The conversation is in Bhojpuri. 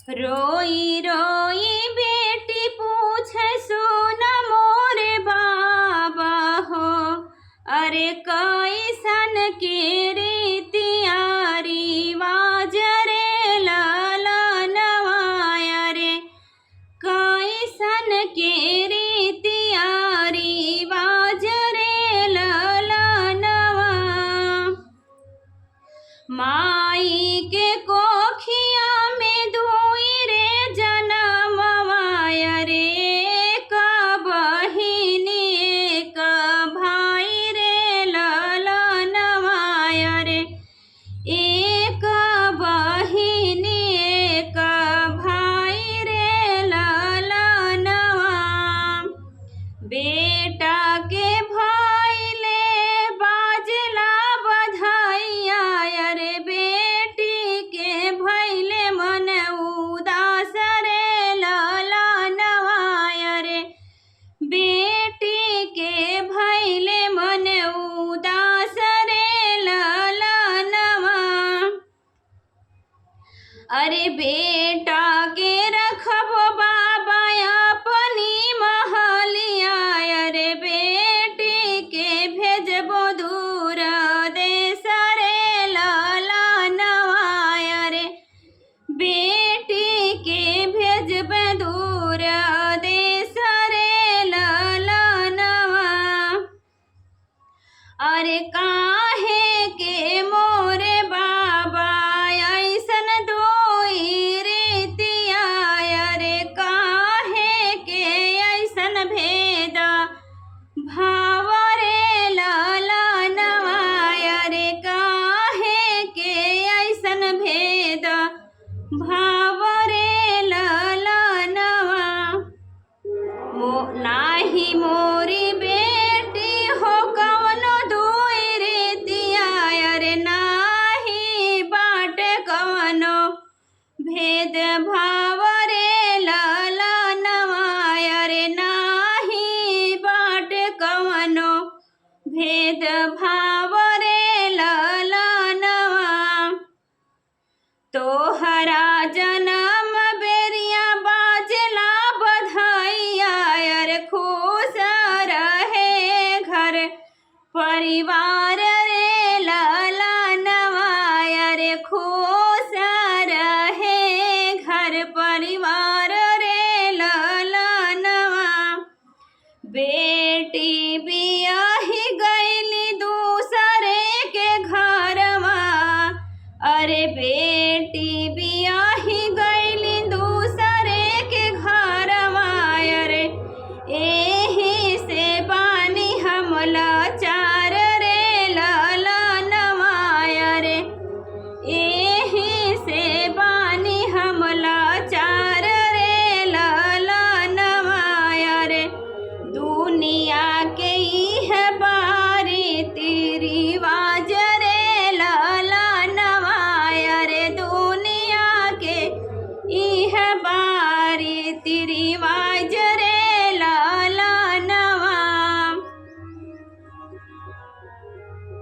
रोई रोई बेटी पूछे सुन मोरे बाबा हो, अरे कैसन के रीतिया रिवाज रे ललनवा, अरे कैसन के रीतिया रिवाज रे ललनवा। माई के कोखिया में दुई रे जनमवा, अरे एक बहिनी एक भाई रे ललनवा, अरे एक बहिनी एक भाई रे ललनवा। बेटा के भइले बाजला बधाइया, अरे बेटी के भइले मन उदास रे ललनवा, अरे बेटी के भइले मन उदास रे ललनवा। अरे बेटा के रखबो बाबा अपनी महलिया, अरे बेटी के भेजबो दूर देश रे ललनवा, अरे बेटी के भेजबे दूर देश रे ललनवा। अरे काहे के मोरे बाबा ऐसन दोई रीतिया, अरे काहे के ऐसन भेद भाव रे ललनवा, अरे काहे के ऐसन भेद भाव रे ललनवा। नाही मोरी बेटी हो कवनो दुई रीतिया, अरे नाही बाटे कवनो भेद भाव रे ललनवा, अरे नाही बाटे कवनो भेद भाव रे ललनवा। तोहरा जनम बेरिया बाजला बधाइया, अरे खुश रहे घर परिवार रे ललनवा, अरे खुश रहे घर परिवार रे ललनवा। बेटी बियाही गईली दूसरे के घरवा, अरे बेटी बियाही गईली दूसरे के घरवा, अरे एही से बानी हम लाचार